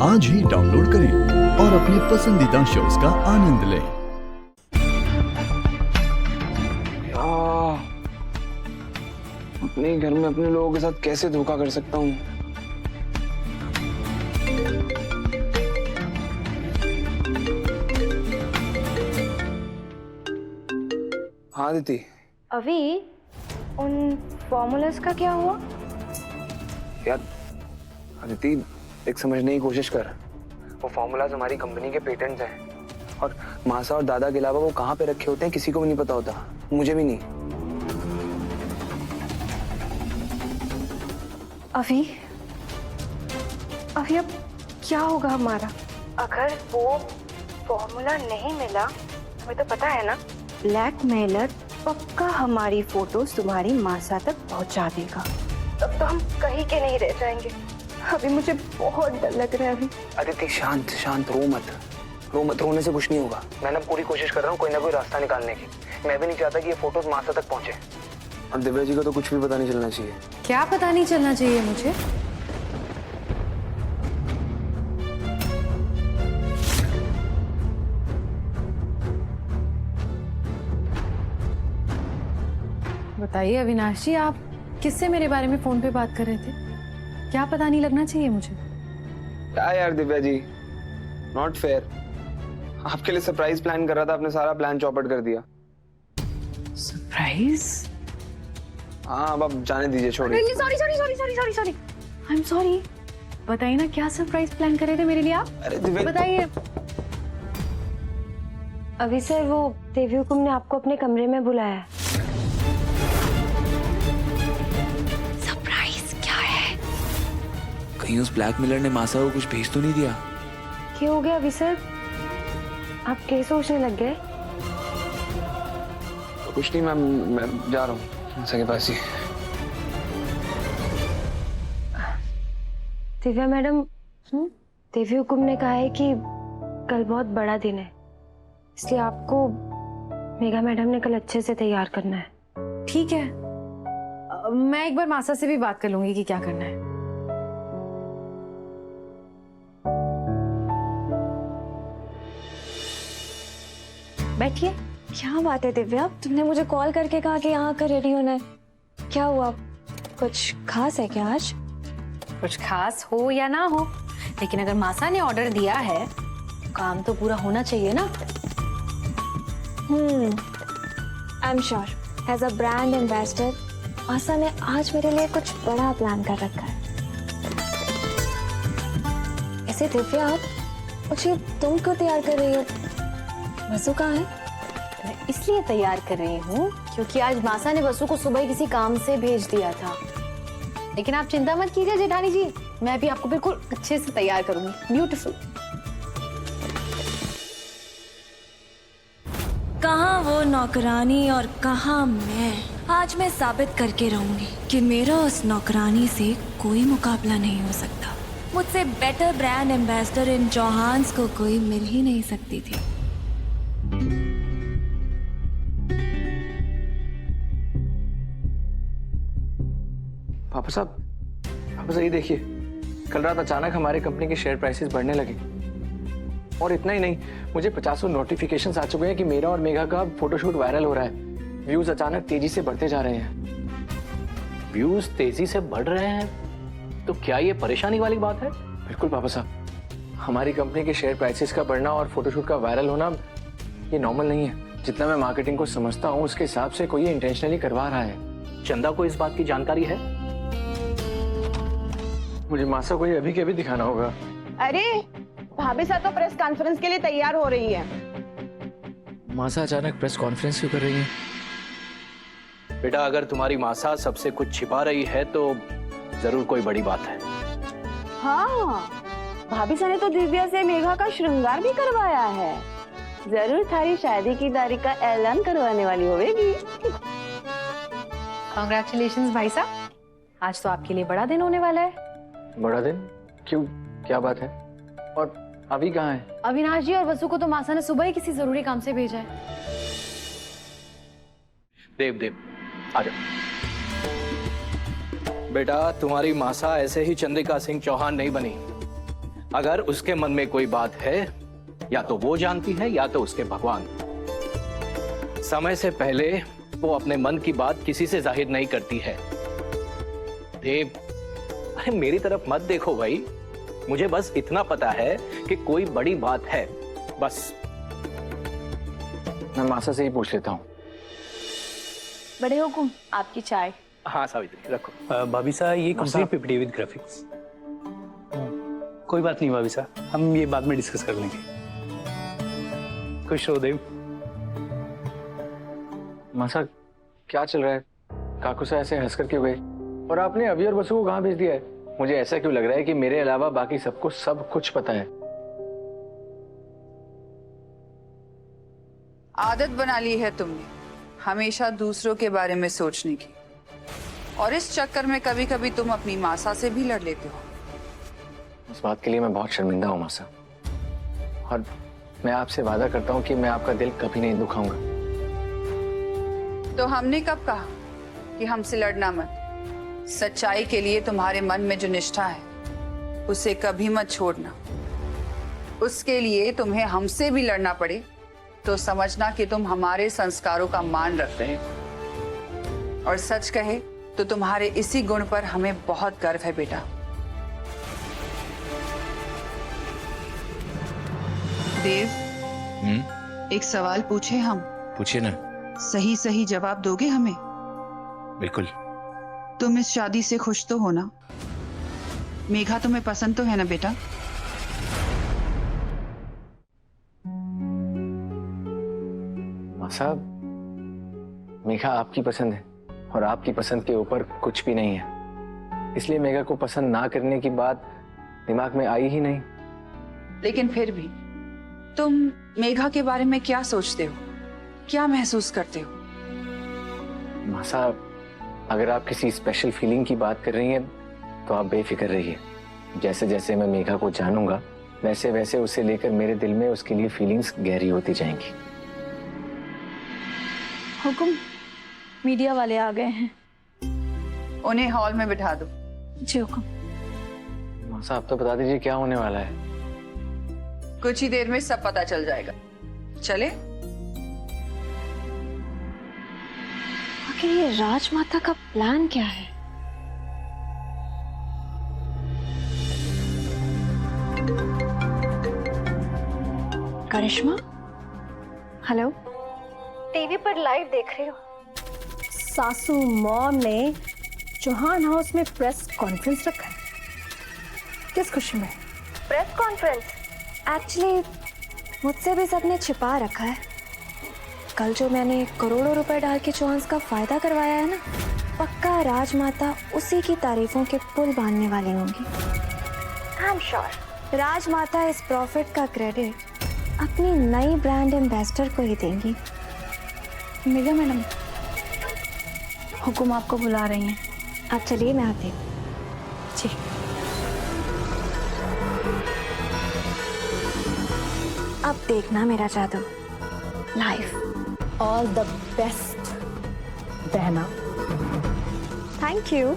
आज ही डाउनलोड करें और अपने पसंदीदा शोज का आनंद लें। अपने घर में अपने लोगों के साथ कैसे धोखा कर सकता हूँ? हाँ दीदी। अभी उन फॉर्मूलाज का क्या हुआ? यार अदिति, एक समझने की कोशिश कर। वो फॉर्मूलाज हमारी कंपनी के पेटेंट्स हैं और मासा और दादा के अलावा वो कहाँ पे रखे होते हैं किसी को भी नहीं पता होता, मुझे भी नहीं। अभी अब क्या होगा हमारा? अगर वो फॉर्मूला नहीं मिला, तुम्हें तो पता है ना, ब्लैकमेलर पक्का हमारी फोटोज तुम्हारी मासा तक पहुंचा देगा। तब तो हम कहीं के नहीं रह जाएंगे। अभी मुझे बहुत डर लग रहा है। अभी अदिति शांत शांत, रो मत, रोने से कुछ नहीं होगा। मैं ना पूरी कोशिश कर रहा हूँ कोई ना कोई रास्ता निकालने की। मैं भी नहीं चाहता कि ये फोटोज मासा तक पहुंचे। और दिव्या जी को तो कुछ भी पता नहीं चलना चाहिए। क्या पता नहीं चलना चाहिए मुझे? बताइए अविनाश जी, आप किससे मेरे बारे में फोन पे बात कर रहे थे? क्या पता नहीं लगना चाहिए मुझे? क्या यार दिव्या जी, नॉट फेयर। आपके लिए सरप्राइज प्लान कर रहा था, आपने सारा प्लान चौपट कर दिया। सरप्राइज? हाँ अब जाने दीजिए, छोड़िए। Sorry I am sorry. बताइए ना, क्या सरप्राइज प्लान कर रहे थे मेरे लिए आप? अरे दिव्या, बताइए। अभी सर, वो देवी हुकुम ने आपको अपने कमरे में बुलाया है। सरप्राइज क्या है? कहीं उस ब्लैकमेलर ने मासा को कुछ भेज तो नहीं दिया? क्या हो गया अभी सर? आप क्या सोचने लग गए? कुछ नहीं मैम, मैं जा रहा हूँ मासा के पास ही। दिव्या मैडम, देवी हुकुम ने कहा है कि कल बहुत बड़ा दिन है, इसलिए आपको मेघा मैडम ने कल अच्छे से तैयार करना है। ठीक है, मैं एक बार मासा से भी बात कर लूंगी कि क्या करना है। बैठिए। क्या बात है दिव्या, तुमने मुझे कॉल करके कहा कि यहाँ आकर रेडी होना है। क्या हुआ, कुछ खास है क्या आज? कुछ खास हो या ना हो, लेकिन अगर मासा ने ऑर्डर दिया है, काम तो पूरा होना चाहिए ना। I am sure as a brand ambassador मासा ने आज मेरे लिए कुछ बड़ा प्लान कर रखा है। ऐसे दिव्या, मुझे तुम क्यों तैयार कर रही हो? वसु कहाँ है? मैं इसलिए तैयार कर रही हूँ क्योंकि आज मासा ने वसु को सुबह किसी काम से भेज दिया था। लेकिन आप चिंता मत कीजिए जेठानी जी, मैं भी आपको बिल्कुल अच्छे से तैयार करूंगी। ब्यूटीफुल। कहाँ वो नौकरानी और कहाँ मैं, आज मैं साबित करके रहूंगी कि मेरा उस नौकरानी से कोई मुकाबला नहीं हो सकता। मुझसे बेटर ब्रांड एम्बेसडर इन चौहान्स को कोई मिल ही नहीं सकती थी। पापा साहब ये देखिए, कल रात अचानक हमारे कंपनी के शेयर प्राइसेस बढ़ने लगे। और इतना ही नहीं, मुझे 50 नोटिफिकेशंस आ चुके हैं कि मेरा और मेघा का फोटोशूट वायरल हो रहा है। व्यूज अचानक तेजी से बढ़ते जा रहे हैं। व्यूज तेजी से बढ़ रहे हैं तो क्या ये परेशानी वाली बात है? बिल्कुल पापा साहब, हमारी कंपनी के शेयर प्राइसेस का बढ़ना और फोटोशूट का वायरल होना ये नॉर्मल नहीं है। जितना मैं मार्केटिंग को समझता हूँ उसके हिसाब से कोई ये इंटेंशनली करवा रहा है। चंदा को इस बात की जानकारी है? मुझे मासा को ये अभी के अभी दिखाना होगा। अरे भाभी साहब तो प्रेस कॉन्फ्रेंस के लिए तैयार हो रही है। मासा अचानक प्रेस कॉन्फ्रेंस क्यों कर रही है? बेटा, अगर तुम्हारी मासा सबसे कुछ छिपा रही है तो जरूर कोई बड़ी बात है। हाँ, भाभी साहब ने तो दिव्या से मेघा का श्रृंगार भी करवाया है। जरूर थारी शादी की तारीख का ऐलान करवाने वाली होगी। कांग्रेचुलेशंस भाई साहब, आज तो आपके लिए बड़ा दिन होने वाला है। बड़ा दिन? क्यों, क्या बात है? और अभी कहाँ है? अविनाश जी और वसु को तो मासा ने सुबह ही किसी जरूरी काम से भेजा है। देव आ जाओ। बेटा, तुम्हारी मासा ऐसे ही चंद्रिका सिंह चौहान नहीं बनी। अगर उसके मन में कोई बात है, या तो वो जानती है या तो उसके भगवान। समय से पहले वो अपने मन की बात किसी से जाहिर नहीं करती है। देव, अरे मेरी तरफ मत देखो भाई, मुझे बस इतना पता है कि कोई बड़ी बात है, बस। मैं मासा से ही पूछ लेता हूँ। बड़े हुकुम, आपकी चाय। हाँ सावित्री, रखो। भाभी साहब, ये कंप्लीट पीपीटी विद ग्राफिक्स। कोई बात नहीं भाभी साहब, हम ये बाद में डिस्कस कर लेंगे। खुश रहो देव। मासा, क्या चल रहा है? काकू से ऐसे हंसकर क्यों गई? और आपने अभी और बसु को कहाँ भेज दिया है? मुझे ऐसा क्यों लग रहा है कि मेरे अलावा बाकी सबको सब कुछ पता है। आदत बना ली है तुमने हमेशा दूसरों के बारे में सोचने की, और इस चक्कर में कभी कभी तुम अपनी मासा से भी लड़ लेते हो। इस बात के लिए मैं बहुत शर्मिंदा हूँ मासा, और मैं आपसे वादा करता हूँ कि मैं आपका दिल कभी नहीं दुखाऊंगा। तो हमने कब कहा कि हमसे लड़ना मत? सच्चाई के लिए तुम्हारे मन में जो निष्ठा है उसे कभी मत छोड़ना। उसके लिए तुम्हें हमसे भी लड़ना पड़े तो समझना कि तुम हमारे संस्कारों का मान रख रहे हो। और सच कहे तो तुम्हारे इसी गुण पर हमें बहुत गर्व है बेटा। देव, एक सवाल पूछे हम? पूछिए ना। सही सही जवाब दोगे हमें? बिल्कुल। तुम इस शादी से खुश तो हो ना? मेघा तुम्हें पसंद तो है ना बेटा? मासा, मेघा आपकी पसंद है और आपकी पसंद के ऊपर कुछ भी नहीं है, इसलिए मेघा को पसंद ना करने की बात दिमाग में आई ही नहीं। लेकिन फिर भी तुम मेघा के बारे में क्या सोचते हो, क्या महसूस करते हो? मासा, अगर आप किसी स्पेशल फीलिंग की बात कर रही हैं तो आप बेफिक्र रहिए। जैसे जैसे मैं मेघा को जानूंगा वैसे वैसे उसे लेकर मेरे दिल में उसके लिए फीलिंग्स गहरी होती जाएंगी। हुकुम, मीडिया वाले आ गए हैं। उन्हें हॉल में बिठा दो। जी हुकुम। मासा, आप तो बता दीजिए क्या होने वाला है। कुछ ही देर में सब पता चल जाएगा। चले? आखिर ये राजमाता का प्लान क्या है? करिश्मा, हेलो, टीवी पर लाइव देख रही हो? सासू मॉम ने चौहान हाउस में प्रेस कॉन्फ्रेंस रखा है। किस खुशी में? Press conference? एक्चुअली मुझसे भी सबने छिपा रखा है। कल जो मैंने करोड़ों रुपए डाल के चौहान का फायदा करवाया है ना, पक्का राजमाता उसी की तारीफों के पुल बांधने वाली होंगी। आई एम श्योर राजमाता इस प्रॉफिट का क्रेडिट अपनी नई ब्रांड एम्बेसडर को ही देंगी। मेघा मैडम, हुकुम आपको बुला रही हैं। आप चलिए, मैं आती हूँ। जी। अब देखना मेरा जादू लाइव। ऑल द बेस्ट बहना। Thank you.